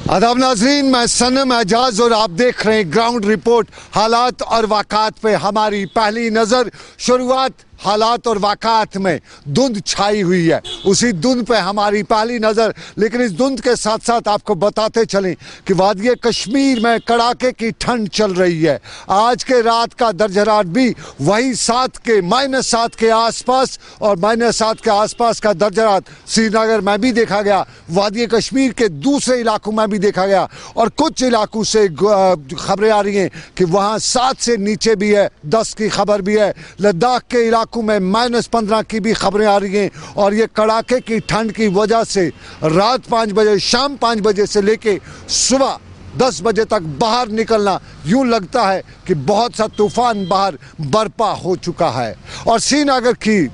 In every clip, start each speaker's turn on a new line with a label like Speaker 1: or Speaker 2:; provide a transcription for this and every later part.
Speaker 1: आदाब नाजरीन, मैं सनम एजाज और आप देख रहे हैं ग्राउंड रिपोर्ट। हालात और वाक़ात पे हमारी पहली नज़र। शुरुआत हालात और वाक़ात में धुंध छाई हुई है, उसी धुंध पे हमारी पहली नज़र। लेकिन इस धुंध के साथ साथ आपको बताते चलें कि वादिये कश्मीर में कड़ाके की ठंड चल रही है। आज के रात का दर्जरात भी वही -7 के आसपास और -7 के आसपास का दर्जरात श्रीनगर में भी देखा गया, वादिये कश्मीर के दूसरे इलाकों में भी देखा गया। और कुछ इलाकों से खबरें आ रही हैं कि वहाँ 7 से नीचे भी है, 10 की खबर भी है। लद्दाख के इलाकों में -15 की भी खबरें आ रही हैं। और ये कड़ाके की ठंड की वजह से रात 5 बजे, शाम 5 बजे से लेके सुबह 10 बजे तक बाहर निकलना यूं लगता है कि बहुत सा तूफान बाहर बर्पा हो चुका है। और श्रीनगर की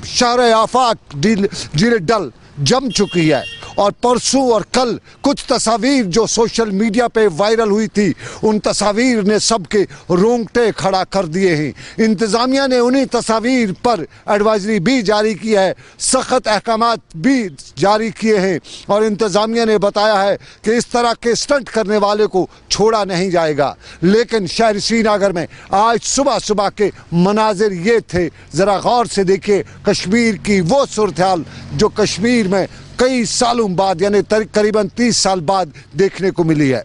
Speaker 1: शहर आफाक झील डल जम चुकी है। और परसों और कल कुछ तस्वीर जो सोशल मीडिया पे वायरल हुई थी, उन तस्वीर ने सबके रोंगटे खड़ा कर दिए हैं। इंतज़ामिया ने उन्हीं तस्वीर पर एडवाइजरी भी जारी की है, सख्त अहकामात भी जारी किए हैं। और इंतज़ामिया ने बताया है कि इस तरह के स्टंट करने वाले को छोड़ा नहीं जाएगा। लेकिन शहर श्रीनगर में आज सुबह सुबह के मनाजिर ये थे, ज़रा गौर से देखिए कश्मीर की वो सूरत हाल जो कश्मीर में कई सालों बाद यानी करीबन 30 साल बाद देखने को मिली है।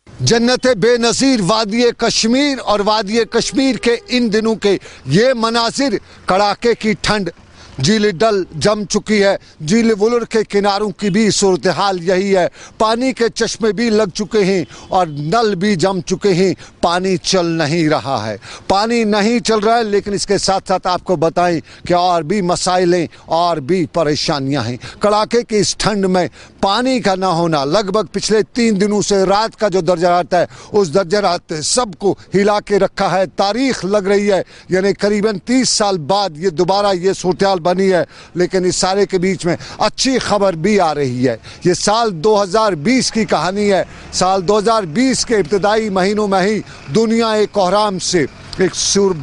Speaker 1: जन्नत बेनज़ीर वादिये कश्मीर और वादिये कश्मीर के इन दिनों के ये मनाजिर, कड़ाके की ठंड, झील डल जम चुकी है। झील वुलर के किनारों की भी सूरत हाल यही है। पानी के चश्मे भी लग चुके हैं और नल भी जम चुके हैं। पानी चल नहीं रहा है, पानी नहीं चल रहा है। लेकिन इसके साथ साथ आपको बताएं कि और भी मसाइल हैं और भी परेशानियां हैं। कड़ाके की इस ठंड में पानी का ना होना, लगभग पिछले 3 दिनों से रात का जो दर्जरात है, उस दर्जरात सबको हिला के रखा है। तारीख लग रही है यानी करीबन 30 साल बाद ये दोबारा ये सूरत हाल बनी है। लेकिन इस सारे के बीच में अच्छी खबर भी आ रही है। ये साल 2020 की कहानी है। साल 2020 के इब्तिदाई महीनों में ही दुनिया एक कोहराम से, एक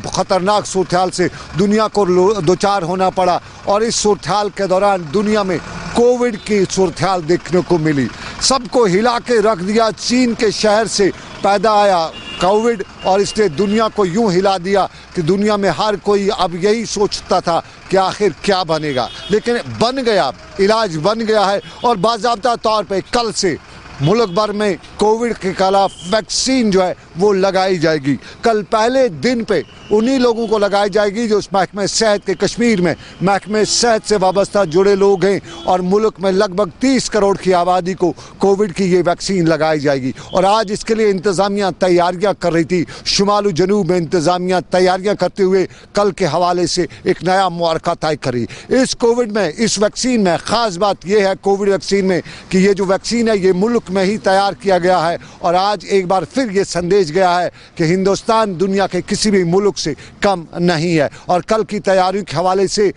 Speaker 1: खतरनाक सूरत हाल से दुनिया को दो-चार होना पड़ा। और इस सूरत हाल के दौरान दुनिया में कोविड की सूरत हाल देखने को मिली, सबको हिला के रख दिया। चीन के शहर से पैदा आया कोविड और इसने दुनिया को यूं हिला दिया कि दुनिया में हर कोई अब यही सोचता था कि आखिर क्या बनेगा। लेकिन बन गया, इलाज बन गया है। और बाज़ाब्ता तौर पे कल से मुल्क भर में कोविड के खिलाफ वैक्सीन जो है वो लगाई जाएगी। कल पहले दिन पे उन्हीं लोगों को लगाई जाएगी जो उस महकमे सेहत के, कश्मीर में महकमे सेहत से वाबस्ता जुड़े लोग हैं। और मुल्क में लगभग 30 करोड़ की आबादी को कोविड की ये वैक्सीन लगाई जाएगी। और आज इसके लिए इंतज़ामिया तैयारियां कर रही थी। शुमाल जनूब में इंतज़ामिया तैयारियां करते हुए कल के हवाले से एक नया मुआरका तय करी। इस कोविड में, इस वैक्सीन में ख़ास बात यह है कोविड वैक्सीन में कि ये जो वैक्सीन है ये मुल्क में ही तैयार किया गया है। और आज एक बार फिर ये संदेश गया है कि हिंदुस्तान दुनिया के किसी भी मुल्क से कम नहीं है। और कल की तैयारियों के हवाले से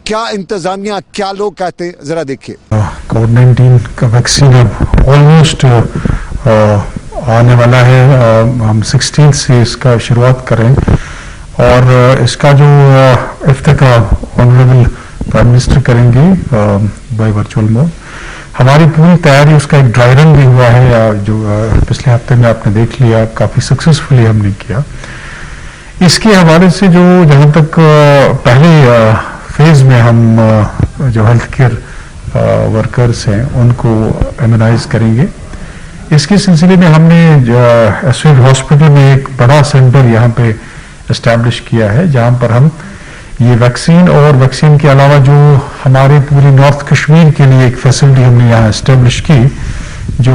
Speaker 1: क्या इंतजामिया, क्या लोग कहते हैं, जरा देखिए।
Speaker 2: कोविड-19 का वैक्सीन अब ऑलमोस्ट आने वाला है। हम 16 से इसका शुरुआत करें और इसका जो इफ्तिताह ऑनरेबल प्राइम मिनिस्टर करेंगे बाय वर्चुअल मोड। हमारी पूरी तैयारी, उसका एक ड्राई रन भी हुआ है जो पिछले हफ्ते में आपने देख लिया, काफ़ी सक्सेसफुली हमने किया। इसके हवाले से जो जहाँ तक पहले फेज में हम जो हेल्थ केयर वर्कर्स हैं उनको इम्यूनाइज करेंगे। इसके सिलसिले में हमने एसवीएल हॉस्पिटल में एक बड़ा सेंटर यहाँ पे इस्टेब्लिश किया है जहाँ पर हम ये वैक्सीन और वैक्सीन के अलावा जो हमारे पूरी नॉर्थ कश्मीर के लिए एक फैसिलिटी हमने यहाँ इस्टेब्लिश की, जो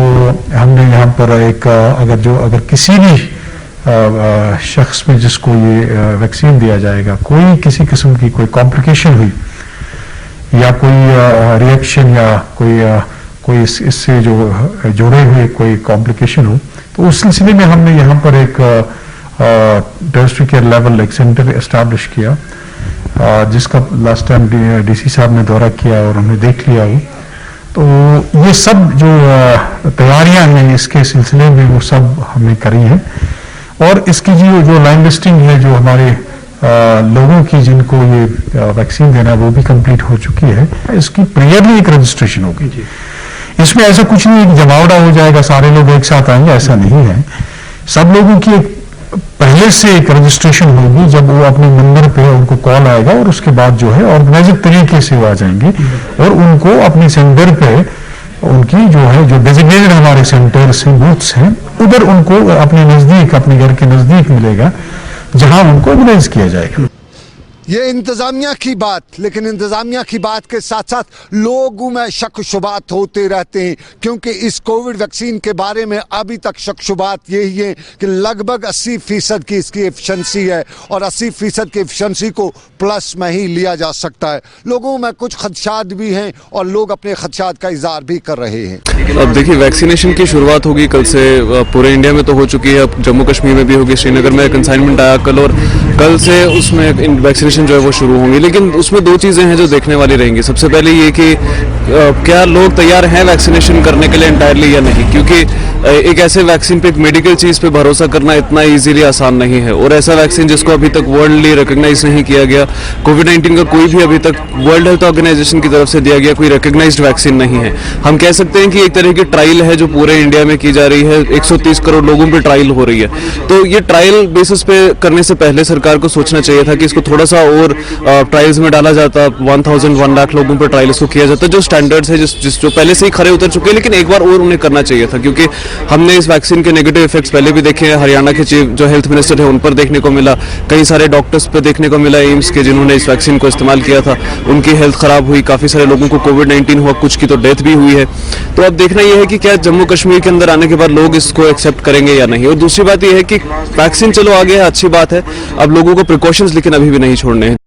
Speaker 2: हमने यहाँ पर एक अगर किसी भी शख्स में जिसको ये वैक्सीन दिया जाएगा, कोई किसी किस्म की कोई कॉम्प्लिकेशन हुई या कोई रिएक्शन या कोई इससे जो जुड़े हुए कोई कॉम्प्लिकेशन हो, तो उस सिलसिले में हमने यहाँ पर एक टर्शरी केयर लेवल एक सेंटर एस्टैब्लिश किया, जिसका लास्ट टाइम डीसी साहब ने दौरा किया और हमने देख लिया वो। तो ये सब जो तैयारियां हैं इसके सिलसिले में वो सब हमने करी है, और इसकी जो लाइन लिस्टिंग है जो हमारे लोगों की जिनको ये वैक्सीन देना है वो भी कंप्लीट हो चुकी है। इसकी प्रीयरली एक रजिस्ट्रेशन होगी, इसमें ऐसा कुछ नहीं है कि जमावड़ा हो जाएगा सारे लोग एक साथ आएंगे, ऐसा नहीं है। सब लोगों की एक पहले से एक रजिस्ट्रेशन होगी, जब वो अपने नंबर पे उनको कॉल आएगा और उसके बाद जो है ऑर्गेनाइज्ड तरीके से वो आ जाएंगे और उनको अपने सेंटर पे उनकी जो डेजिग्नेटेड हमारे सेंटर्स हैं, बूथ्स हैं, उधर उनको अपने नजदीक, अपने घर के नजदीक मिलेगा जहां उनको ऑर्गेनाइज किया जाएगा।
Speaker 1: ये इंतजामिया की बात, लेकिन इंतजामिया की बात के साथ साथ लोगों में शक शुबात होते रहते हैं, क्योंकि इस कोविड वैक्सीन के बारे में अभी तक शक शुबात यही है कि लगभग 80% की इसकी एफिशिएंसी है और 80% की एफिशिएंसी को प्लस में ही लिया जा सकता है। लोगों में कुछ खदशात भी हैं और लोग अपने खदशात का इजहार भी कर रहे हैं।
Speaker 3: अब देखिए, वैक्सीनेशन की शुरुआत होगी कल से, पूरे इंडिया में तो हो चुकी है, अब जम्मू कश्मीर में भी होगी। श्रीनगर में कंसाइनमेंट आया कल और कल से उसमें वैक्सीनेशन जो है वो शुरू होंगी, लेकिन उसमें दो चीजें हैं जो देखने वाली रहेंगी। सबसे पहले ये कि क्या लोग तैयार हैं वैक्सीनेशन करने के लिए एंटायरली या नहीं, क्योंकि एक ऐसे वैक्सीन पे, एक मेडिकल चीज पे भरोसा करना इतना इजीली आसान नहीं है, और ऐसा वैक्सीन जिसको अभी तक वर्ल्डली रिकॉग्नाइज नहीं किया गया, कोविड-19 का कोई भी अभी तक वर्ल्ड हेल्थ ऑर्गेनाइजेशन की तरफ से दिया गया कोई रिकॉग्नाइज्ड वैक्सीन नहीं है। हम कह सकते हैं कि एक तरह की ट्रायल है जो पूरे इंडिया में की जा रही है, 130 करोड़ लोगों पे ट्रायल हो रही है। तो ये ट्रायल बेसिस पे करने से पहले सरकार को सोचना चाहिए था कि इसको थोड़ा सा और ट्रायल्स में डाला जाता, 1 लाख लोगों पर ट्रायल इसको किया जाता, जो स्टैंडर्ड्स है जो पहले से ही खरे उतर चुके हैं, लेकिन एक बार और उन्हें करना चाहिए था, क्योंकि हमने इस वैक्सीन के नेगेटिव इफेक्ट्स पहले भी देखे हैं। हरियाणा के चीफ जो हेल्थ मिनिस्टर है उन पर देखने को मिला, कई सारे डॉक्टर्स पर देखने को मिला एम्स के जिन्होंने इस वैक्सीन को इस्तेमाल किया था, उनकी हेल्थ खराब हुई, काफी सारे लोगों को कोविड-19 हुआ, कुछ की तो डेथ भी हुई है। तो अब देखना यह है कि क्या जम्मू कश्मीर के अंदर आने के बाद लोग इसको एक्सेप्ट करेंगे या नहीं। और दूसरी बात यह है कि वैक्सीन चलो आगे है, अच्छी बात है, अब लोगों को प्रिकॉशंस लेकिन अभी भी नहीं छोड़ने हैं।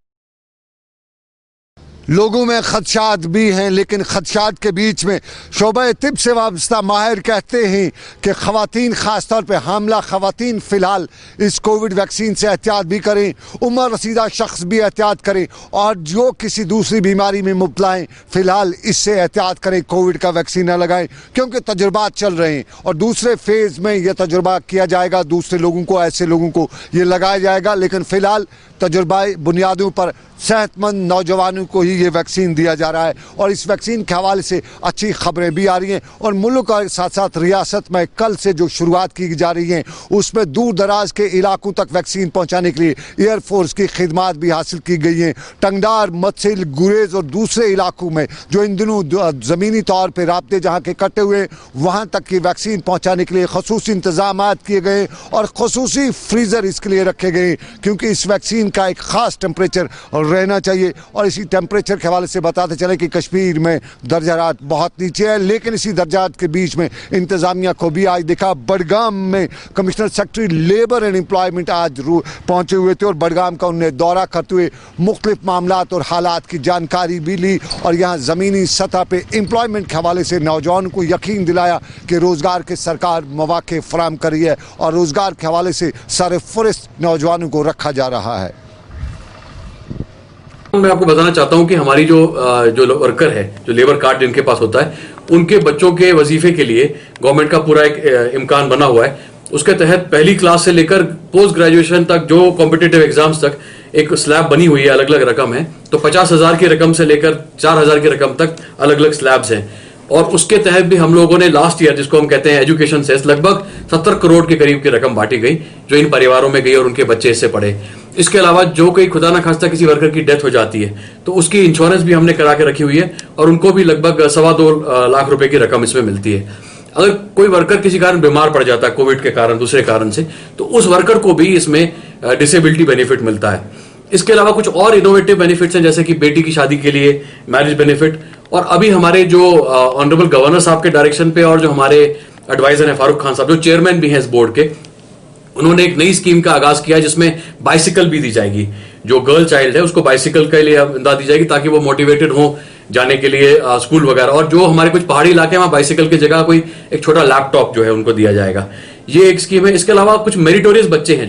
Speaker 1: लोगों में खदशात भी हैं, लेकिन खदशात के बीच में शोबे तिब से वाबस्ता माहिर कहते हैं कि ख़वातीन, ख़ासतौर पे हामला ख़वातीन फ़िलहाल इस कोविड वैक्सीन से एहतियात भी करें, उम्र रसीदा शख्स भी एहतियात करें, और जो किसी दूसरी बीमारी में मुब्तला हैं फ़िलहाल इससे एहतियात करें, कोविड का वैक्सीन न लगाएं, क्योंकि तजुर्बात चल रहे हैं और दूसरे फेज़ में यह तजुर्बा किया जाएगा, दूसरे लोगों को, ऐसे लोगों को ये लगाया जाएगा। लेकिन फ़िलहाल तजुर्बाई बुनियादों पर सेहतमंद नौजवानों को ही ये वैक्सीन दिया जा रहा है, और इस वैक्सीन के हवाले से अच्छी खबरें भी आ रही हैं। और मुल्क और साथ साथ रियासत में कल से जो शुरुआत की जा रही है उसमें दूर दराज के इलाकों तक वैक्सीन पहुंचाने के लिए एयरफोर्स की खिदमात भी हासिल की गई हैं। टंगडार, मत्सिल, गुरेज और दूसरे इलाकों में जो इन दिनों ज़मीनी तौर पर राब्ते जहाँ के कटे हुए, वहाँ तक की वैक्सीन पहुँचाने के लिए खसूसी इंतजाम किए गए और खसूसी फ्रीज़र इसके लिए रखे गए, क्योंकि इस वैक्सीन का एक ख़ास टेम्परेचर रहना चाहिए। और इसी टेम्परेचर के हवाले से बताते चले कि कश्मीर में दर्जात बहुत नीचे है, लेकिन इसी दर्जात के बीच में इंतजामिया को भी आज देखा। बडगाम में commissioner secretary labour and employment आज पहुंचे हुए थे और बडगाम का उन्हें दौरा करते हुए मुख्तलिफ मामलात और हालात की जानकारी भी ली, और यहाँ ज़मीनी सतह पर एम्प्लॉयमेंट के हवाले से नौजवानों को यकीन दिलाया कि रोज़गार के सरकार मौके फराम कर रही है और रोज़गार के हवाले से सारे फुरस्त नौजवानों को रखा जा रहा है।
Speaker 4: मैं आपको बताना चाहता हूं कि हमारी जो वर्कर है, जो लेबर कार्ड जिनके पास होता है, उनके बच्चों के वजीफे के लिए गवर्नमेंट का पूरा एक इम्कान बना हुआ है। उसके तहत पहली क्लास से लेकर पोस्ट ग्रेजुएशन तक जो कॉम्पिटिटिव एग्जाम्स तक एक स्लैब बनी हुई है, अलग अलग रकम है। तो 50,000 की रकम से लेकर 4,000 की रकम तक अलग अलग स्लैब्स हैं। और उसके तहत भी हम लोगों ने लास्ट ईयर, जिसको हम कहते हैं एजुकेशन सेस, लगभग 70 करोड़ के करीब की रकम बांटी गई जो इन परिवारों में गई और उनके बच्चे इससे पढ़े। इसके अलावा जो कोई खुदा ना खास्ता किसी वर्कर की डेथ हो जाती है तो उसकी इंश्योरेंस भी हमने करा के रखी हुई है और उनको भी लगभग 2.25 लाख रुपए की रकम इसमें मिलती है। अगर कोई वर्कर किसी कारण बीमार पड़ जाता है कोविड के कारण, दूसरे कारण से, तो उस वर्कर को भी इसमें डिसेबिलिटी बेनिफिट मिलता है। इसके अलावा कुछ और इनोवेटिव बेनिफिट्स हैं, जैसे कि बेटी की शादी के लिए मैरिज बेनिफिट, और अभी हमारे जो ऑनरेबल गवर्नर साहब के डायरेक्शन पे और जो हमारे एडवाइजर हैं फारूक खान साहब, जो चेयरमैन भी हैं इस बोर्ड के, उन्होंने एक नई स्कीम का आगाज किया है जिसमें बाइसिकल भी दी जाएगी। जो गर्ल चाइल्ड है उसको बाइसिकल के लिए इमदाद दी जाएगी ताकि वो मोटिवेटेड हो जाने के लिए स्कूल वगैरह। और जो हमारे कुछ पहाड़ी इलाके हैं वहां बाइसिकल की जगह कोई एक छोटा लैपटॉप जो है उनको दिया जाएगा। ये एक स्कीम है। इसके अलावा कुछ मेरिटोरियस बच्चे हैं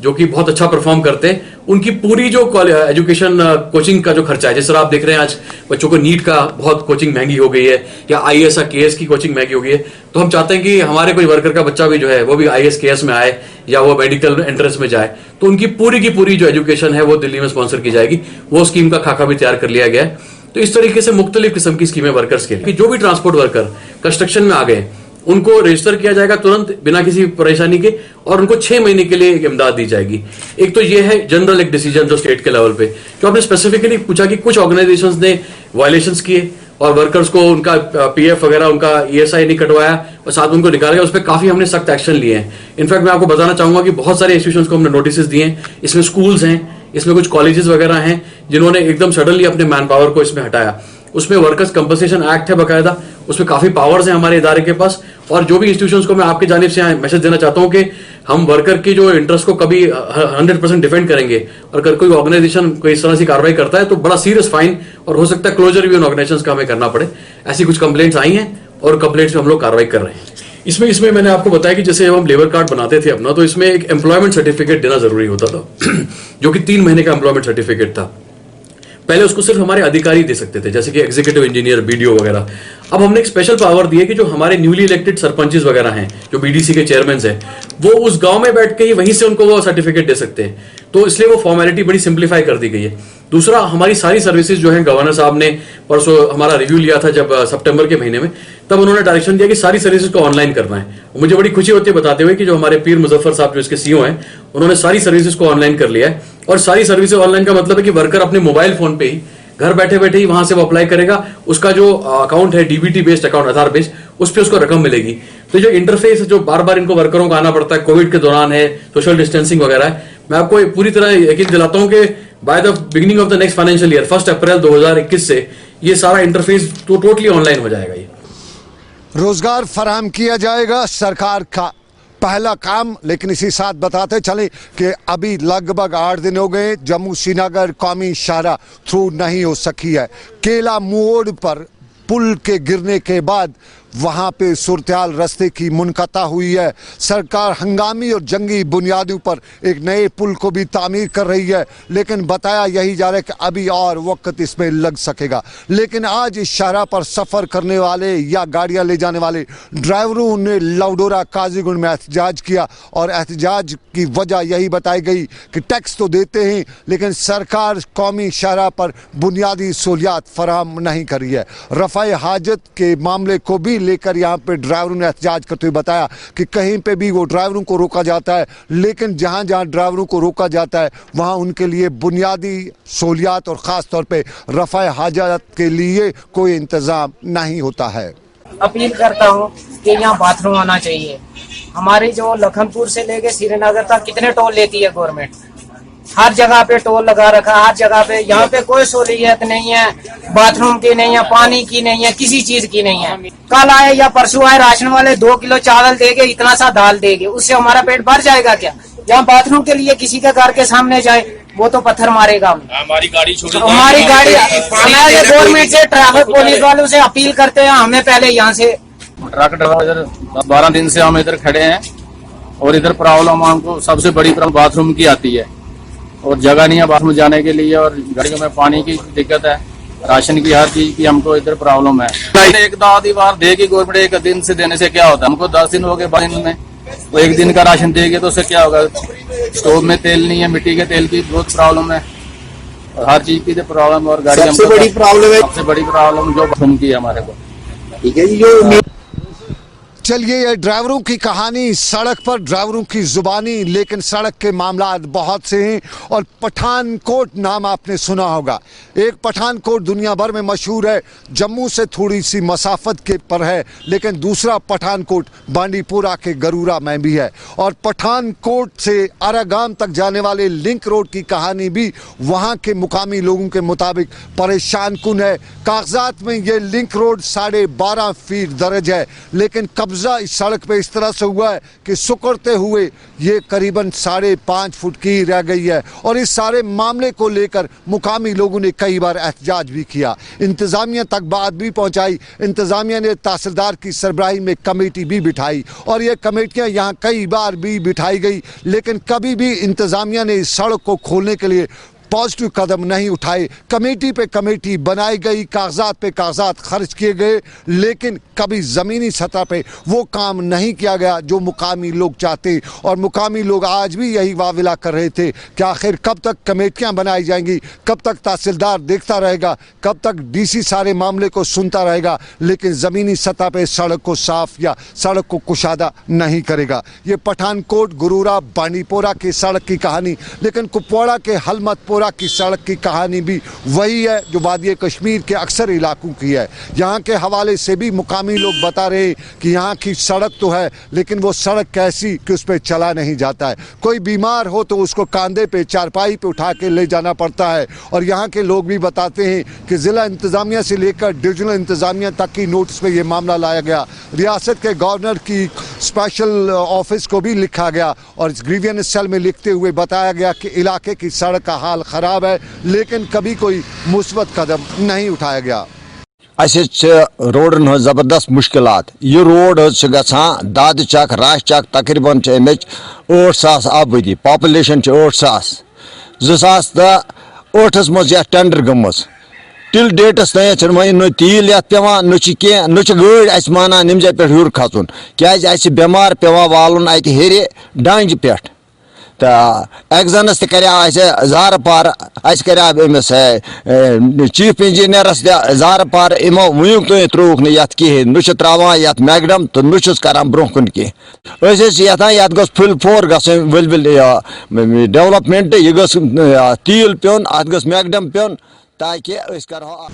Speaker 4: जो कि बहुत अच्छा परफॉर्म करते हैं, उनकी पूरी जो एजुकेशन कोचिंग का जो खर्चा है, जिस तरह आप देख रहे हैं आज बच्चों को नीट का बहुत कोचिंग महंगी हो गई है, या IAS या KS की कोचिंग महंगी हो गई है, तो हम चाहते हैं कि हमारे कोई वर्कर का बच्चा भी जो है वो भी IAS KS में आए या वो मेडिकल एंट्रेंस में जाए, तो उनकी पूरी की पूरी जो एजुकेशन है वो दिल्ली में स्पॉन्सर की जाएगी। वो स्कीम का खाका भी तैयार कर लिया गया है। तो इस तरीके से मुख्तलिफ किस्म की स्कीमें वर्कर्स के लिए, जो भी ट्रांसपोर्ट वर्कर कंस्ट्रक्शन में आ गए उनको रजिस्टर किया जाएगा तुरंत बिना किसी परेशानी के, और उनको 6 महीने के लिए एक इमदाद दी जाएगी। एक तो ये है जनरल एक डिसीजन जो स्टेट के लेवल पे, जो आपने स्पेसिफिकली पूछा कि कुछ ऑर्गेनाइजेशंस ने वायलेशंस किए और वर्कर्स को उनका PF वगैरह उनका ESI नहीं कटवाया और साथ में उनको निकाल गया, उस पर काफी हमने सख्त एक्शन लिए हैं। इनफैक्ट मैं आपको बताना चाहूंगा कि बहुत सारे इंस्टीट्यूशंस को हमने नोटिस दिए हैं। इसमें स्कूल्स हैं, इसमें कुछ कॉलेजेस वगैरह हैं जिन्होंने एकदम सडनली अपने मैन पावर को इसमें हटाया। उसमें वर्कर्स कंपनसेशन एक्ट है बाकायदा, उसमें काफी पावर्स हैं हमारे इदारे के पास। और जो भी इंस्टीट्यूशंस को मैं आपकी जानिब से मैसेज देना चाहता हूं कि हम वर्कर की जो इंटरेस्ट को कभी 100% डिफेंड करेंगे, और अगर कोई ऑर्गेनाइजेशन कोई इस तरह से कार्रवाई करता है तो बड़ा सीरियस फाइन और हो सकता है क्लोजर भी उन ऑर्गेनाइजेशंस का हमें करना पड़े। ऐसी कुछ कंप्लेंट्स आई हैं और कंप्लेंट्स में हम लोग कार्रवाई कर रहे हैं। इसमें मैंने आपको बताया कि जैसे जब हम लेबर कार्ड बनाते थे अपना, तो इसमें एक एम्प्लॉयमेंट सर्टिफिकेट देना जरूरी होता था जो कि 3 महीने का एम्प्लॉयमेंट सर्टिफिकेट था। पहले उसको सिर्फ हमारे अधिकारी दे सकते थे, जैसे कि एग्जीक्यूटिव इंजीनियर, BDO वगैरह। अब हमने एक स्पेशल पावर दी है कि जो हमारे न्यूली इलेक्टेड सरपंचेस वगैरह हैं, जो BDC के चेयरमैन हैं, वो उस गांव में बैठ के ही वहीं से उनको वो सर्टिफिकेट दे सकते हैं। तो इसलिए वो फॉर्मेलिटी बड़ी सिंप्लीफाई कर दी गई है। दूसरा, हमारी सारी सर्विसेज जो है, गवर्नर साहब ने परसों हमारा रिव्यू लिया था जब सितंबर के महीने में, तब उन्होंने डायरेक्शन दिया कि सारी सर्विसेज को ऑनलाइन करना है। मुझे बड़ी खुशी होती है बताते हुए कि जो हमारे पीर मुजफ्फर साहब जो इसके CEO हैं, उन्होंने सारी सर्विसेज को ऑनलाइन कर लिया है। और सारी सर्विसेज ऑनलाइन का मतलब है कि वर्कर अपने मोबाइल फोन पे ही घर बैठे बैठे ही वहां से वो अप्लाई करेगा। उसका जो अकाउंट है DBT बेस्ड अकाउंट, आधार बेस्ड, उस पर उसको रकम मिलेगी। तो जो इंटरफेस जो बार बार इनको वर्करों को आना पड़ता है, कोविड के दौरान है, सोशल डिस्टेंसिंग वगैरह है, मैं आपको पूरी तरह यकीन दिलाता हूं कि by the beginning of the next financial year 1 अप्रैल 2021 से ये सारा इंटरफेस तो टोटली ऑनलाइन हो जाएगा। ये
Speaker 1: रोजगार फराहम किया जाएगा, सरकार का पहला काम। लेकिन इसी साथ बताते चले कि अभी लगभग 8 दिन हो गए जम्मू श्रीनगर कौमी शाहराह थ्रू नहीं हो सकी है। केला मोड़ पर पुल के गिरने के बाद वहाँ पे सूरत-ए-हाल रास्ते की मुनक़ता हुई है। सरकार हंगामी और जंगी बुनियादों पर एक नए पुल को भी तामीर कर रही है, लेकिन बताया यही जा रहा है कि अभी और वक्त इसमें लग सकेगा। लेकिन आज इस शाहराह पर सफ़र करने वाले या गाड़ियाँ ले जाने वाले ड्राइवरों ने लाउडोरा काजीगुंड में एहतजाज किया, और एहतजाज की वजह यही बताई गई कि टैक्स तो देते हैं लेकिन सरकार कौमी शाहराह पर बुनियादी सहूलियात फराहम नहीं करी है। रफ़ाए हाजत के मामले को भी लेकर यहाँ पे ड्राइवरों ने एहतजाज करते हुए बताया कि कहीं पे भी वो ड्राइवरों को रोका जाता है, लेकिन जहाँ जहाँ ड्राइवरों को रोका जाता है वहाँ उनके लिए बुनियादी सहूलियात और ख़ास तौर पे रफ़ाए हाजत के लिए कोई इंतज़ाम नहीं होता है।
Speaker 5: अपील करता हूँ कि यहाँ बाथरूम आना चाहिए। हमारी जो लखनपुर से लेके श्रीनगर तक कितने टोल लेती है गवर्नमेंट, हर जगह पे टोल लगा रखा, हर जगह पे। यहाँ पे कोई सहूलियत नहीं है, बाथरूम की नहीं है, पानी की नहीं है, किसी चीज की नहीं है। कल आए या परसों आए राशन वाले 2 किलो चावल देंगे, इतना सा दाल देंगे, उससे हमारा पेट भर जाएगा क्या? यहाँ बाथरूम के लिए किसी के घर के सामने जाए वो तो पत्थर मारेगा।
Speaker 6: हमारी गाड़ी छोड़ी,
Speaker 5: हमारी गाड़ी गवर्नमेंट से, ट्रैफिक पुलिस वालों से अपील करते हैं हमें पहले यहाँ से।
Speaker 6: ट्रक ड्राइवर इधर 12 दिन से हम इधर खड़े हैं, और इधर प्रॉब्लम हमको सबसे बड़ी प्रॉब्लम बाथरूम की आती है, और जगह नहीं है बाथरूम जाने के लिए, और गाड़ियों में पानी की दिक्कत है, राशन की, हर चीज की हमको इधर प्रॉब्लम है। एक आधी बार देगी गवर्नमेंट, एक दिन से देने से क्या होता है? हमको 10 दिन हो गए, 12 दिन में वो 1 दिन का राशन देगी तो उससे क्या होगा? स्टोव में तेल नहीं है, मिट्टी के तेल की बहुत प्रॉब्लम है, और हर चीज की प्रॉब्लम। और गाड़ी सबसे बड़ी प्रॉब्लम है, सबसे बड़ी प्रॉब्लम जो बाथरूम की है हमारे को। ठीक है जी, जो
Speaker 1: चलिए, ये ड्राइवरों की कहानी, सड़क पर ड्राइवरों की जुबानी, लेकिन सड़क के मामलात बहुत से हैं। और पठानकोट नाम आपने सुना होगा। एक पठानकोट दुनिया भर में मशहूर है, जम्मू से थोड़ी सी मसाफत के पर है, लेकिन दूसरा पठानकोट बांडीपुरा के गरूरा में भी है। और पठानकोट से आरागाम तक जाने वाले लिंक रोड की कहानी भी वहाँ के मुकामी लोगों के मुताबिक परेशान कुन है। कागजात में ये लिंक रोड 12.5 फीट दर्ज है, लेकिन कब्जा इस सड़क पे इस तरह से हुआ है कि सुकड़ते हुए ये करीबन 5.5 फुट की रह गई है। और इस सारे मामले को लेकर मुकामी लोगों ने कई बार एहतजाज भी किया, इंतजामिया तक बात भी पहुंचाई। इंतजामिया ने तहसीलदार की सरबराही में कमेटी भी बिठाई और ये कमेटियां यहाँ कई बार भी बिठाई गई, लेकिन कभी भी इंतजामिया ने इस सड़क को खोलने के लिए पॉजिटिव कदम नहीं उठाए। कमेटी पे कमेटी बनाई गई, कागजात पे कागजात खर्च किए गए, लेकिन कभी ज़मीनी सतह पे वो काम नहीं किया गया जो मुकामी लोग चाहते। और मुकामी लोग आज भी यही वाविला कर रहे थे कि आखिर कब तक कमेटियां बनाई जाएंगी, कब तक तहसीलदार देखता रहेगा, कब तक डीसी सारे मामले को सुनता रहेगा, लेकिन ज़मीनी सतह पे सड़क को साफ या सड़क को कुशादा नहीं करेगा। ये पठानकोट गुरूरा बांडीपोरा की सड़क की कहानी, लेकिन कुपवाड़ा के हलमतपोरा की सड़क की कहानी भी वही है जो वादी कश्मीर के अक्सर इलाकों की है। यहाँ के हवाले से भी मुकामी लोग बता रहे हैं कि यहाँ की सड़क तो है, लेकिन वो सड़क कैसी कि उस पर चला नहीं जाता है। कोई बीमार हो तो उसको कांधे पे चारपाई पे उठा के ले जाना पड़ता है। और यहाँ के लोग भी बताते हैं कि ज़िला इंतज़ामिया से लेकर डिविजनल इंतज़ामिया तक की नोटिस पे ये मामला लाया गया। रियासत के गवर्नर की स्पेशल ऑफिस को भी लिखा गया और इस ग्रीवियंस सेल में लिखते हुए बताया गया कि इलाके की सड़क का हाल ख़राब है, लेकिन कभी कोई मुस्बत कदम नहीं उठाया गया।
Speaker 7: रोडन हज जबरदस्त मुश्किलात। यह रोड गसान दाद चक राश चक तकरीबन 8,000 आबादी, पॉपुलेशन 8,000। 2008 मज टेंडर गम टिल डेटस तक न तील ये पेवान न गाड़ अस मानान यम जाय पे हूर खचुन क्या बेमार पेवान वालन अत हेरे डांज पे। तो एग्जनस जार पार अमिस चीफ इंजीनियरस जार पार इमो वुक तुम त्रुक न कहें न त्रावान ये मैगडम तो न करान ब्रोह कुन कह ये गो फुल फोर गल डेवलपमेंट यह गस तील पेन अत गस मैगडम पेन ताकि करो।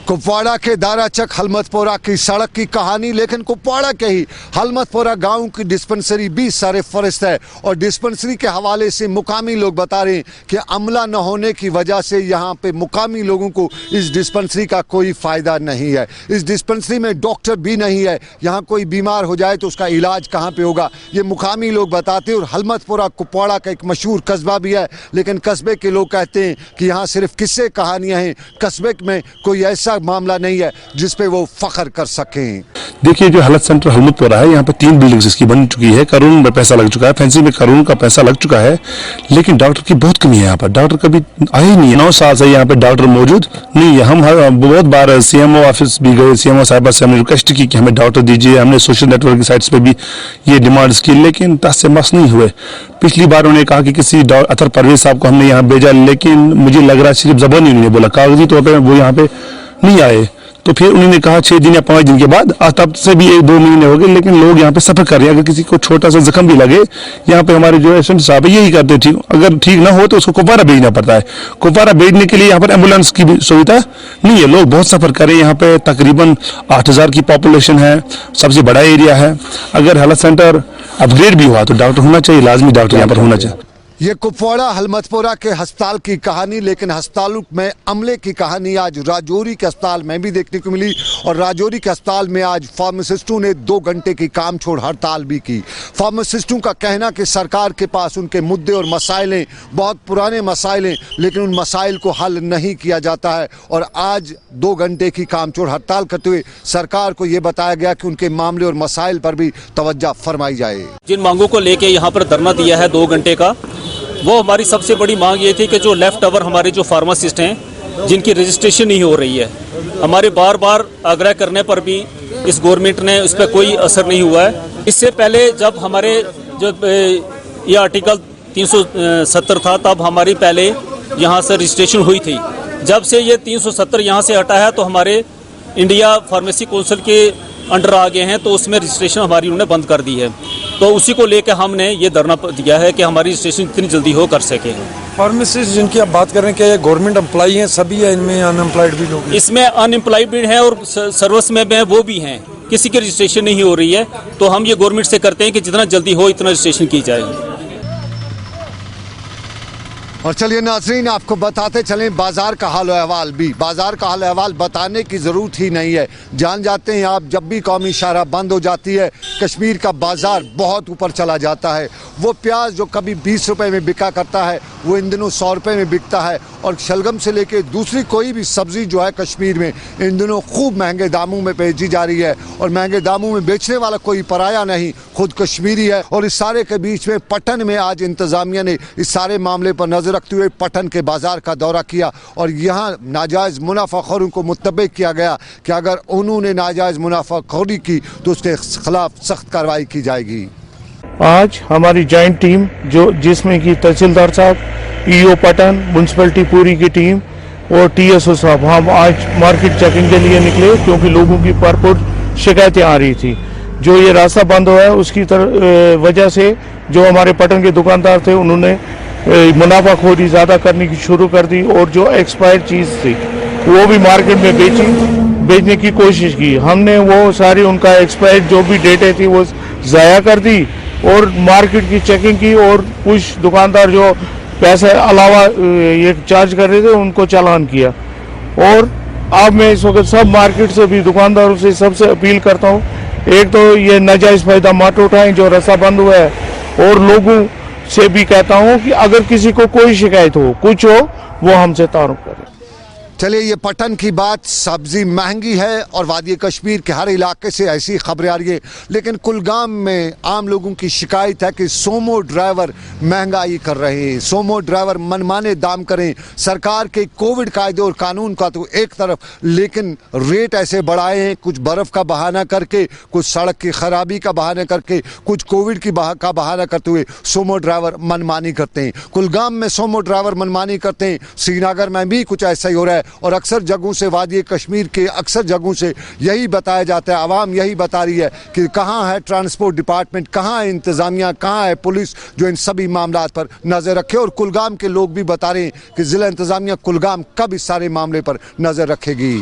Speaker 1: कुपवाड़ा के दाराचक हलमतपोरा की सड़क की कहानी, लेकिन कुपवाड़ा के ही हलमतपोरा गांव की डिस्पेंसरी भी सारे फरिस्त है। और डिस्पेंसरी के हवाले से मुकामी लोग बता रहे हैं कि अमला न होने की वजह से यहाँ पे मुकामी लोगों को इस डिस्पेंसरी का कोई फ़ायदा नहीं है। इस डिस्पेंसरी में डॉक्टर भी नहीं है। यहाँ कोई बीमार हो जाए तो उसका इलाज कहाँ पे होगा, ये मुकामी लोग बताते हैं। और हलमतपोरा कुपवाड़ा का एक मशहूर कस्बा भी है, लेकिन कस्बे के लोग कहते हैं कि यहाँ सिर्फ किस्से कहानियाँ हैं, कस्बे में कोई ऐसा मामला नहीं है जिस पे वो फख्र कर सकें।
Speaker 8: देखिए, जो हेल्थ सेंटर हलमतपोरा है, यहाँ पे 3 बिल्डिंग्स इसकी बन चुकी है, करोड़ में पैसा लग चुका है, फैंसी में करोड़ का पैसा लग चुका है, लेकिन डॉक्टर की बहुत कमी है। यहाँ पर डॉक्टर कभी आए ही नहीं है। 9 साल से यहाँ पे डॉक्टर मौजूद नहीं है। हम बहुत बार सीएमओ ऑफिस भी गए, सीएमओ साहिबा से हमने रिक्वेस्ट की कि हमें डॉक्टर दीजिए। हमने सोशल नेटवर्क की साइट्स पे भी ये डिमांड्स की, लेकिन तस से मस नहीं हुए। पिछली बार उन्होंने कहा कि किसी अतर परवेज साहब को हमने यहाँ भेजा, लेकिन मुझे लग रहा है सिर्फ जबानी उन्होंने बोला, कागजी तौर पर वो यहाँ पे नहीं आए। तो फिर उन्होंने कहा 6 दिन या 5 दिन के बाद, तब से भी 1-2 महीने हो गए, लेकिन लोग यहाँ पे सफर कर रहे हैं। अगर किसी को छोटा सा जख्म भी लगे, यहाँ पे हमारे जो एसएमसी साहब है यही करते, ठीक अगर ठीक ना हो तो उसको कुपवाड़ा भेजना पड़ता है। कुपवाड़ा भेजने के लिए यहाँ पर एम्बुलेंस की भी सुविधा नहीं है। लोग बहुत सफर कर रहे हैं। यहाँ पे तकरीबन 8,000 की पॉपुलेशन है, सबसे बड़ा एरिया है। अगर हेल्थ सेंटर अपग्रेड भी हुआ तो डॉक्टर होना चाहिए, लाजमी डॉक्टर यहाँ पर होना चाहिए।
Speaker 1: ये कुपवाड़ा हलमतपोरा के अस्पताल की कहानी, लेकिन अस्पतालों में अमले की कहानी आज राजौरी के अस्पताल में भी देखने को मिली। और राजौरी के अस्पताल में आज फार्मासिस्टों ने 2 घंटे की काम छोड़ हड़ताल भी की। फार्मासिस्टों का कहना कि सरकार के पास उनके मुद्दे और मसाइल हैं, बहुत पुराने मसाइल हैं, लेकिन उन मसाइल को हल नहीं किया जाता है। और आज 2 घंटे की काम छोड़ हड़ताल करते हुए सरकार को ये बताया गया कि उनके मामले और मसाइल पर भी तवज्जो फरमाई जाए।
Speaker 9: जिन मांगों को लेके यहाँ पर धरना दिया है 2 घंटे का, वो हमारी सबसे बड़ी मांग ये थी कि जो लेफ्ट ओवर हमारे जो फार्मासिस्ट हैं जिनकी रजिस्ट्रेशन नहीं हो रही है, हमारे बार बार आग्रह करने पर भी इस गवर्नमेंट ने उस पर कोई असर नहीं हुआ है। इससे पहले जब हमारे जो ये आर्टिकल 370 था, तब हमारी पहले यहाँ से रजिस्ट्रेशन हुई थी। जब से ये 370 यहाँ से हटा है तो हमारे इंडिया फार्मेसी काउंसिल के अंडर आ गए हैं तो उसमें रजिस्ट्रेशन हमारी उन्होंने बंद कर दी है। तो उसी को लेकर हमने ये धरना दिया है कि हमारी रजिस्ट्रेशन जितनी जल्दी हो कर सके।
Speaker 10: फार्मासिस्ट जिनकी आप बात कर रहे हैं, क्या ये गवर्नमेंट एम्प्लॉई हैं सभी, या इनमें अनएम्प्लॉयड भी लोग हैं?
Speaker 9: इसमें अनएम्प्लॉयड भी हैं और सर्विस में भी वो भी हैं, किसी की रजिस्ट्रेशन नहीं हो रही है। तो हम ये गवर्नमेंट से करते हैं कि जितना जल्दी हो इतना रजिस्ट्रेशन की जाए।
Speaker 1: और चलिए नाजरीन, आपको बताते चलें बाजार का हाल अहवाल भी। बाजार का हाल अहवाल बताने की ज़रूरत ही नहीं है, जान जाते हैं आप। जब भी कौमी शाहराह बंद हो जाती है, कश्मीर का बाजार बहुत ऊपर चला जाता है। वो प्याज जो कभी 20 रुपए में बिका करता है, वो इन दिनों 100 रुपए में बिकता है। और शलगम से लेके दूसरी कोई भी सब्जी जो है कश्मीर में इन दिनों खूब महंगे दामों में बेची जा रही है। और महंगे दामों में बेचने वाला कोई पराया नहीं, खुद कश्मीरी है। और इस सारे के बीच में पटन में आज इंतज़ामिया ने इस सारे मामले पर नज़र रखते हुए पटन के बाजार का दौरा किया और यहाँ नाजायज़ मुनाफाखोरों को मुतबे किया गया कि अगर उन्होंने नाजायज़ मुनाफाखोरी की तो उसके खिलाफ सख्त कार्रवाई की जाएगी।
Speaker 11: आज हमारी जॉइंट टीम जिसमें कि तहसीलदार साहब, ईओ पटन, म्यूनसिपलिटी पूरी की टीम और टीएसओ साहब, हम आज मार्केट चेकिंग के लिए निकले क्योंकि लोगों की भरपूर शिकायतें आ रही थी। जो ये रास्ता बंद हुआ है उसकी वजह से जो हमारे पटन के दुकानदार थे उन्होंने मुनाफाखोरी ज़्यादा करने की शुरू कर दी और जो एक्सपायर्ड चीज़ थी वो भी मार्केट में बेचने की कोशिश की। हमने वो सारी उनका एक्सपायर्ड जो भी डेटें थी वो ज़ाया कर दी और मार्केट की चेकिंग की और कुछ दुकानदार जो पैसे अलावा ये चार्ज कर रहे थे उनको चालान किया। और अब मैं इस वक्त सब मार्केट से भी दुकानदारों से सबसे अपील करता हूँ, एक तो ये नाजायज़ फ़ायदा मत उठाएं जो रास्ता बंद हुआ है, और लोगों से भी कहता हूँ कि अगर किसी को कोई शिकायत हो, कुछ हो, वो हमसे तारुफ करें।
Speaker 1: चलिए, ये पटन की बात, सब्जी महंगी है और वादी कश्मीर के हर इलाके से ऐसी खबरें आ रही है। लेकिन कुलगाम में आम लोगों की शिकायत है कि सोमो ड्राइवर महंगाई कर रहे हैं, सोमो ड्राइवर मनमाने दाम करें। सरकार के कोविड कायदे और कानून का तो एक तरफ, लेकिन रेट ऐसे बढ़ाए हैं, कुछ बर्फ़ का बहाना करके, कुछ सड़क की खराबी का बहाना करके, कुछ कोविड का बहाना करते हुए सोमो ड्राइवर मनमानी करते हैं। कुलगाम में सोमो ड्राइवर मनमानी करते हैं, श्रीनगर में भी कुछ ऐसा ही हो रहा है। और अक्सर जगहों से, वादी कश्मीर के अक्सर जगहों से यही बताया जाता है, आवाम यही बता रही है कि कहाँ है ट्रांसपोर्ट डिपार्टमेंट, कहाँ है इंतज़ामिया, कहाँ है पुलिस जो इन सभी मामलात पर नज़र रखे। और कुलगाम के लोग भी बता रहे हैं कि ज़िला इंतज़ामिया कुलगाम कब इस सारे मामले पर नज़र रखेगी।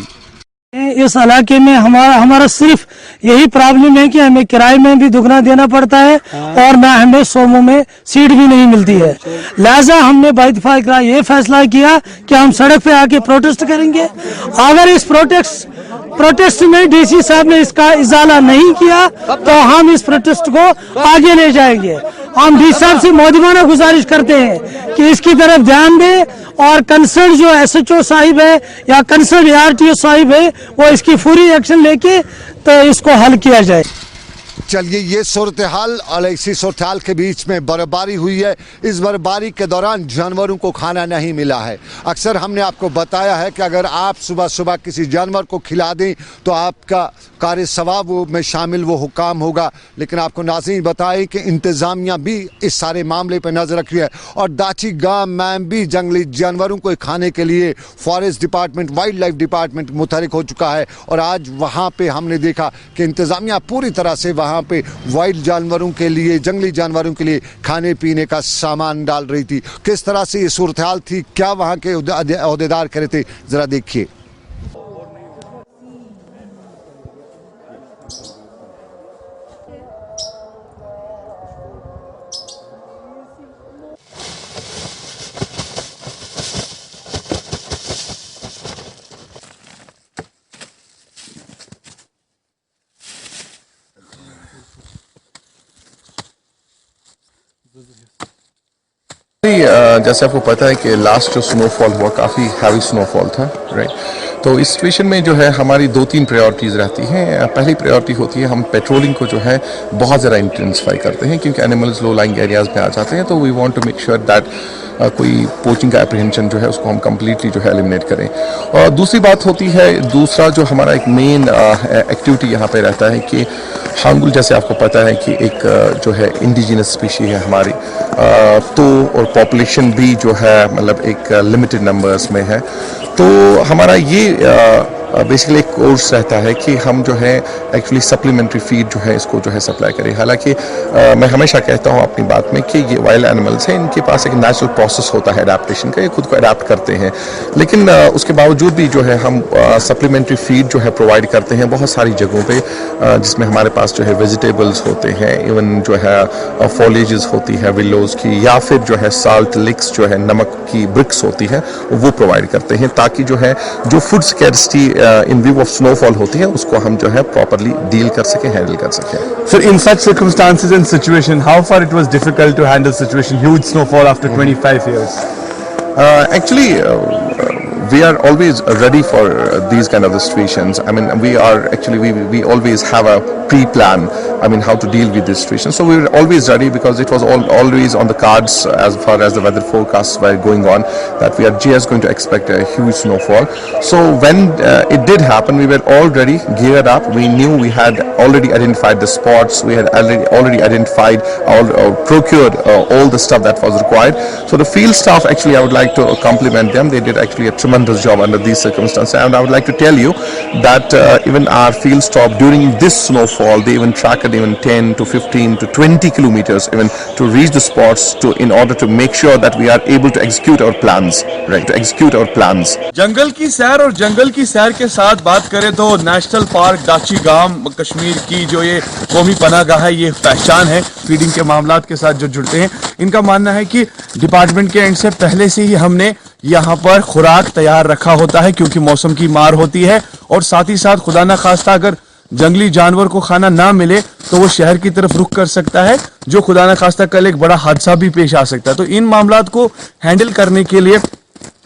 Speaker 12: इस इलाके में हमारा सिर्फ यही प्रॉब्लम है कि हमें किराए में भी दुगना देना पड़ता है और ना हमें सोमो में सीट भी नहीं मिलती है। लिहाजा हमने बाइतफाक ये फैसला किया कि हम सड़क पे आके प्रोटेस्ट करेंगे। अगर इस प्रोटेस्ट में डीसी साहब ने इसका इजाला नहीं किया तो हम इस प्रोटेस्ट को आगे ले जाएंगे। हम डीसी साहब से मौजूदा गुजारिश करते हैं कि इसकी तरफ ध्यान दें और कंसर्न जो एसएचओ साहिब है या कंसर्न आरटीओ साहिब है वो इसकी पूरी एक्शन लेके तो इसको हल किया जाए।
Speaker 1: चलिए, ये सूरत हाल और इसी सूरत हाल के बीच में बर्फबारी हुई है। इस बर्फबारी के दौरान जानवरों को खाना नहीं मिला है। अक्सर हमने आपको बताया है कि अगर आप सुबह सुबह किसी जानवर को खिला दें तो आपका कार्य सवाब में शामिल वो हुकाम होगा। लेकिन आपको नाज़रीन बताएं कि इंतज़ामिया भी इस सारे मामले पर नज़र रखी है और दाची गांव में भी जंगली जानवरों को खाने के लिए forest department, wildlife department मुतहरिक हो चुका है। और आज वहाँ पर हमने देखा कि इंतज़ामिया पूरी तरह से वहाँ पे वाइल्ड जानवरों के लिए, जंगली जानवरों के लिए खाने पीने का सामान डाल रही थी। किस तरह से ये सूरत हाल थी, क्या वहाँ के ओहदेदार कह रहे थे, जरा देखिए।
Speaker 13: जैसे आपको पता है कि लास्ट जो स्नोफॉल हुआ काफ़ी हैवी स्नोफॉल था, राइट। तो इस सिचुएशन में जो है हमारी 2-3 प्रायोरिटीज़ रहती हैं। पहली प्रायोरिटी होती है हम पेट्रोलिंग को जो है बहुत ज़्यादा इंटेंसिफाई करते हैं क्योंकि एनिमल्स लो लाइंग एरियाज़ में आ जाते हैं। तो we want to make sure that कोई पोचिंग का एप्रीहेंशन जो है उसको हम कम्प्लीटली जो है एलिमिनेट करें। और दूसरी बात होती है, दूसरा जो हमारा एक मेन एक्टिविटी यहाँ पे रहता है कि हांगुल, जैसे आपको पता है कि एक जो है इंडिजिनस स्पीशी है हमारी, तो और पॉपुलेशन भी जो है मतलब एक लिमिटेड नंबर्स में है। तो हमारा ये बेसिकली एक कोर्स रहता है कि हम जो है एक्चुअली सप्लीमेंट्री फीड जो है इसको जो है सप्लाई करें। हालांकि मैं हमेशा कहता हूँ अपनी बात में कि ये वाइल्ड एनिमल्स हैं, इनके पास एक नेचुरल प्रोसेस होता है अडेप्टेशन का, ये खुद को अडेप्ट करते हैं, लेकिन उसके बावजूद भी जो है हम सप्लीमेंट्री फीड जो है प्रोवाइड करते हैं बहुत सारी जगहों पे, जिसमें हमारे पास जो है वेजिटेबल्स होते हैं, इवन जो है फॉलेजेस होती है विलोज की, या फिर जो है साल्ट लिक्स जो है नमक की ब्रिक्स होती है वो प्रोवाइड करते हैं, ताकि जो है जो food scarcity in view of snowfall होती है उसको हम जो है प्रॉपरली डील कर सकें, हैंडल कर सकें।
Speaker 14: So in such circumstances and situation, how far it was difficult to handle situation, huge snowfall after 25 years?
Speaker 13: Actually, we are always ready for these kind of situations. I mean, we always have a pre-plan. I mean, how to deal with this situation. So we were always ready because it was always on the cards as far as the weather forecasts were going on that we are just going to expect a huge snowfall. So when it did happen, we were already geared up. We knew we had already identified the spots. We had already identified, procured all the stuff that was required. So the field staff, actually, I would like to compliment them. They did actually a tremendous job under these circumstances. And I would like to tell you that even our field staff during this snowfall, they even tracked even 10 to 15 to 20 kilometers even to reach the spots in order to make sure that we are able to execute our plans, right? To execute our plans.
Speaker 14: जंगल की सैर और जंगल की सैर के साथ बात करें तो नेशनल पार्क दाची गाम कश्मीर की जो ये कौमी पनाहगाह है, ये पहचान है फीडिंग के मामलात के साथ जो जुड़ते हैं। इनका मानना है कि डिपार्टमेंट के एंड से पहले से ही हमने यहाँ पर खुराक तैयार रखा होता है, क्योंकि मौसम की मार होती है, और साथ ही साथ खुदा ना खास्ता अगर जंगली जानवर को खाना ना मिले तो वो शहर की तरफ रुख कर सकता है, जो खुदा ना खास्ता कल एक बड़ा हादसा भी पेश आ सकता है। तो इन मामलात को हैंडल करने के लिए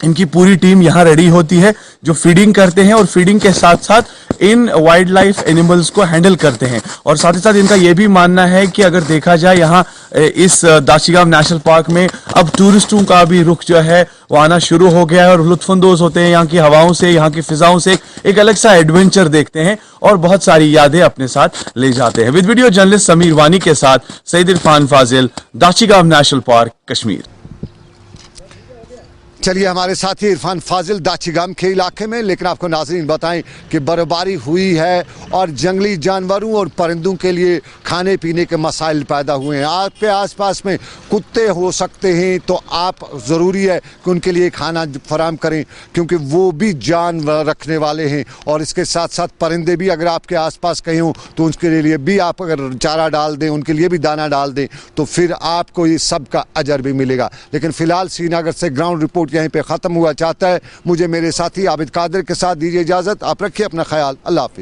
Speaker 14: इनकी पूरी टीम यहाँ रेडी होती है, जो फीडिंग करते हैं और फीडिंग के साथ साथ इन वाइल्ड लाइफ एनिमल्स को हैंडल करते हैं। और साथ ही साथ इनका यह भी मानना है कि अगर देखा जाए यहाँ इस दाचिगाम नेशनल पार्क में अब टूरिस्टों का भी रुख जो है वो आना शुरू हो गया है, और लुत्फानंदोज होते हैं यहाँ की हवाओं से, यहाँ की फिजाओं से, एक अलग सा एडवेंचर देखते हैं और बहुत सारी यादें अपने साथ ले जाते हैं। विद वीडियो जर्नलिस्ट समीर वानी के साथ सईद इरफान फाजिल, दाचिगाम नेशनल पार्क, कश्मीर।
Speaker 1: चलिए हमारे साथी इरफान फाजिल दाचिगाम के इलाके में, लेकिन आपको नाज़रीन बताएं कि बर्फबारी हुई है और जंगली जानवरों और परिंदों के लिए खाने पीने के मसाइल पैदा हुए हैं। आपके आसपास में कुत्ते हो सकते हैं तो आप ज़रूरी है कि उनके लिए खाना फराम करें, क्योंकि वो भी जान रखने वाले हैं, और इसके साथ साथ परिंदे भी अगर आपके आसपास कहीं हों तो उसके लिए भी आप अगर चारा डाल दें, उनके लिए भी दाना डाल दें, तो फिर आपको ये सब का अजर भी मिलेगा। लेकिन फ़िलहाल श्रीनगर से ग्राउंड रिपोर्ट यहीं पे ख़त्म हुआ चाहता है। मुझे मेरे साथी आबिद कादिर के साथ दीजिए इजाज़त। आप रखिए अपना ख्याल। अल्लाह हाफिज़।